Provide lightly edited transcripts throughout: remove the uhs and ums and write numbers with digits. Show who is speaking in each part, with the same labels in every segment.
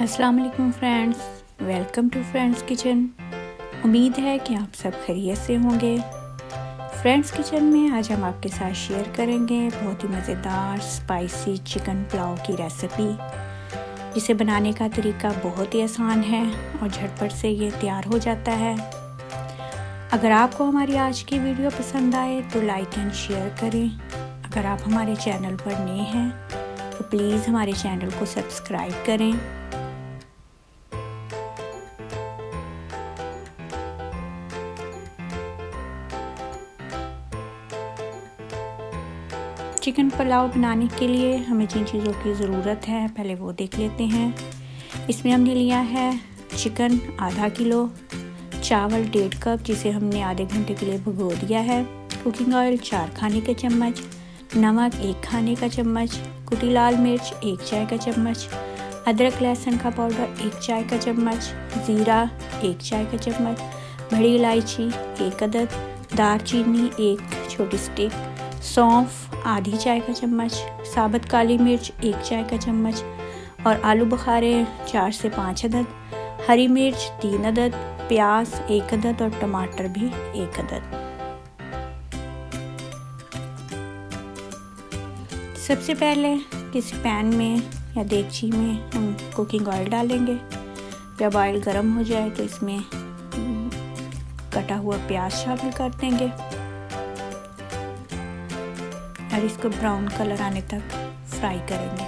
Speaker 1: अस्सलाम वालेकुम friends, welcome to friends kitchen. उम्मीद है कि आप सब खैरियत से होंगे। फ्रेंड्स किचन में आज हम आपके साथ शेयर करेंगे बहुत ही मज़ेदार स्पाइसी चिकन पुलाव की रेसिपी, जिसे बनाने का तरीका बहुत ही आसान है और झटपट से ये तैयार हो जाता है। अगर आपको हमारी आज की वीडियो पसंद आए तो लाइक एंड शेयर करें। अगर आप हमारे चैनल पर नए हैं तो प्लीज़ हमारे चैनल को सब्सक्राइब करें। चिकन पुलाव बनाने के लिए हमें जिन चीज़ों की ज़रूरत है पहले वो देख लेते हैं। इसमें हमने लिया है चिकन आधा किलो, चावल 1.5 कप जिसे हमने आधे घंटे के लिए भिगो दिया है, कुकिंग ऑयल 4 खाने के चम्मच, नमक 1 खाने का चम्मच, कुटी लाल मिर्च 1 चाय का चम्मच, अदरक लहसुन का पाउडर 1 चाय का चम्मच, ज़ीरा 1 चाय का चम्मच, बड़ी इलायची 1 अदद, दालचीनी 1 छोटी स्टिक, सौंफ आधी चाय का चम्मच, साबुत काली मिर्च 1 चाय का चम्मच और आलू बुखारे 4 से 5 अदद, हरी मिर्च 3 अदद, प्याज 1 अदद और टमाटर भी 1 अदद। सबसे पहले किसी पैन में या देगची में हम कुकिंग ऑयल डालेंगे। जब ऑयल गर्म हो जाए तो इसमें कटा हुआ प्याज शामिल कर देंगे और इसको ब्राउन कलर आने तक फ्राई करेंगे।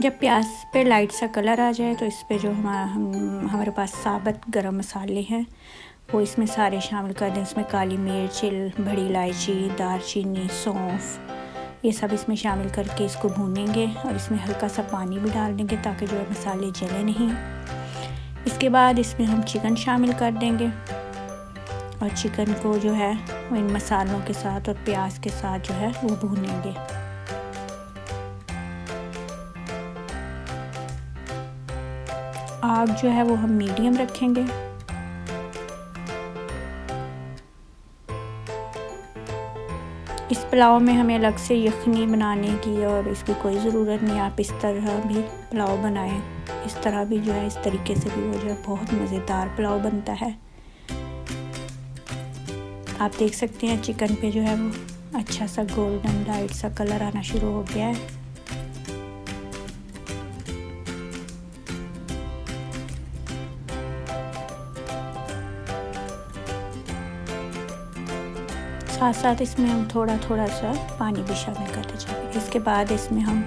Speaker 1: जब प्याज पे लाइट सा कलर आ जाए तो इस पे जो हमारे पास साबुत गरम मसाले हैं वो इसमें सारे शामिल कर दें। इसमें काली मिर्च, बड़ी इलायची, दालचीनी, सौंफ, ये सब इसमें शामिल करके इसको भूनेंगे और इसमें हल्का सा पानी भी डाल देंगे ताकि जो है मसाले जले नहीं। इसके बाद इसमें हम चिकन शामिल कर देंगे और चिकन को जो है वो इन मसालों के साथ और प्याज के साथ जो है वो भूनेंगे। आग जो है वो हम मीडियम रखेंगे। इस पुलाव में हमें अलग से यखनी बनाने की और इसकी कोई ज़रूरत नहीं। आप इस तरह भी पुलाव बनाएं, इस तरह भी जो है इस तरीके से भी वो जो है बहुत मज़ेदार पुलाव बनता है। आप देख सकते हैं चिकन पे जो है वो अच्छा सा गोल्डन लाइट सा कलर आना शुरू हो गया है। साथ साथ इसमें हम थोड़ा थोड़ा सा पानी भी शामिल करते जाएंगे। इसके बाद इसमें हम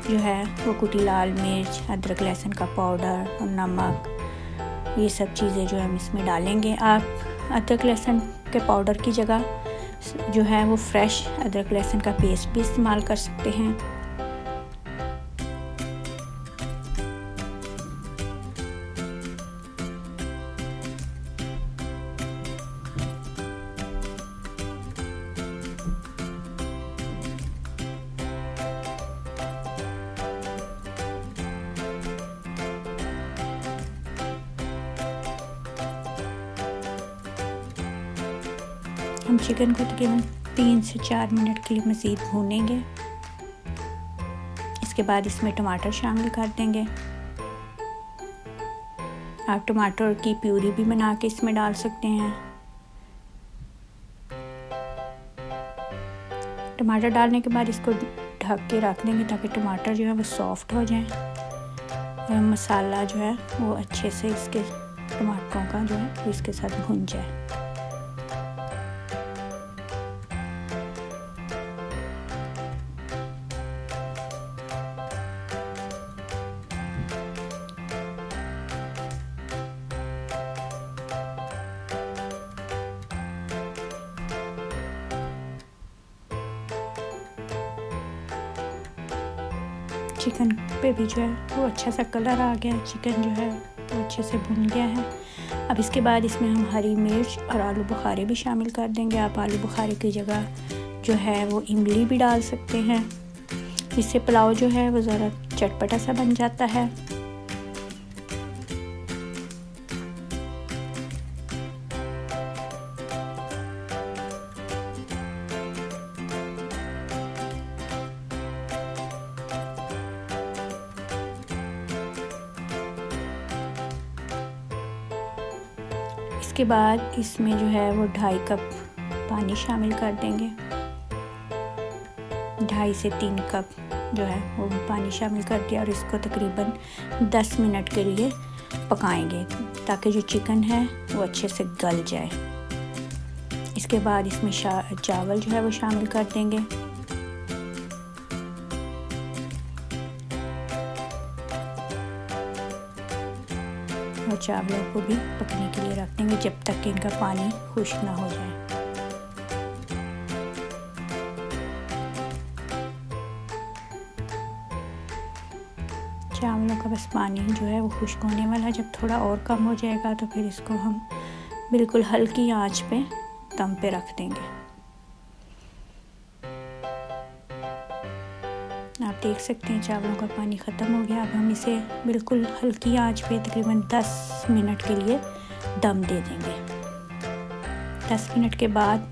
Speaker 1: जो है वो कुटी लाल मिर्च, अदरक लहसुन का पाउडर और नमक, ये सब चीज़ें जो हम इसमें डालेंगे। आप अदरक लहसुन के पाउडर की जगह जो है वो फ्रेश अदरक लहसुन का पेस्ट भी इस्तेमाल कर सकते हैं। हम चिकन को तकरीबन 3 से 4 मिनट के लिए मज़ीद भूनेंगे। इसके बाद इसमें टमाटर शामिल कर देंगे। आप टमाटर की प्यूरी भी बना के इसमें डाल सकते हैं। टमाटर डालने के बाद इसको ढक के रख देंगे ताकि टमाटर जो है वो सॉफ्ट हो जाए और मसाला जो है वो अच्छे से इसके टमाटरों का जो है इसके साथ भुन जाए। चिकन पे भी जो है वो अच्छा सा कलर आ गया है, चिकन जो है वो अच्छे से भुन गया है। अब इसके बाद इसमें हम हरी मिर्च और आलू बुखारे भी शामिल कर देंगे। आप आलू बुखारे की जगह जो है वो इमली भी डाल सकते हैं, इससे पुलाव जो है वो ज़रा चटपटा सा बन जाता है। इसके बाद इसमें जो है वो 2.5 कप पानी शामिल कर देंगे। 2.5 से 3 कप जो है वो पानी शामिल कर दिया और इसको तकरीबन 10 मिनट के लिए पकाएंगे ताकि जो चिकन है वो अच्छे से गल जाए। इसके बाद इसमें चावल जो है वो शामिल कर देंगे। और चावलों को भी पकने के लिए रख देंगे जब तक कि इनका पानी खुश्क ना हो जाए। चावलों का बस पानी जो है वो खुश्क होने वाला, जब थोड़ा और कम हो जाएगा तो फिर इसको हम बिल्कुल हल्की आंच पे दम पे रख देंगे। आप देख सकते हैं चावलों का पानी ख़त्म हो गया। अब हम इसे बिल्कुल हल्की आंच पे तकरीबन 10 मिनट के लिए दम दे देंगे। 10 मिनट के बाद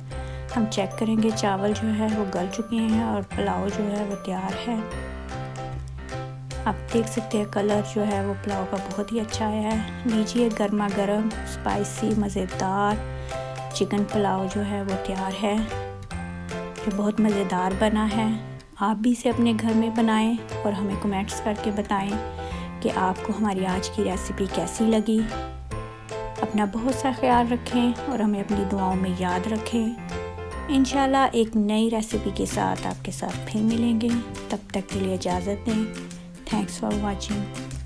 Speaker 1: हम चेक करेंगे चावल जो है वो गल चुके हैं और पुलाव जो है वो तैयार है। आप देख सकते हैं कलर जो है वो पुलाव का बहुत ही अच्छा आया है। लीजिए, गर्मा गर्म स्पाइसी मज़ेदार चिकन पुलाव जो है वो तैयार है, जो बहुत मज़ेदार बना है। आप भी इसे अपने घर में बनाएं और हमें कमेंट्स करके बताएं कि आपको हमारी आज की रेसिपी कैसी लगी। अपना बहुत सा ख्याल रखें और हमें अपनी दुआओं में याद रखें। इंशाल्लाह एक नई रेसिपी के साथ आपके साथ फिर मिलेंगे। तब तक के लिए इजाज़त दें। Thanks for watching.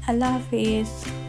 Speaker 1: अल्लाह हाफिज़।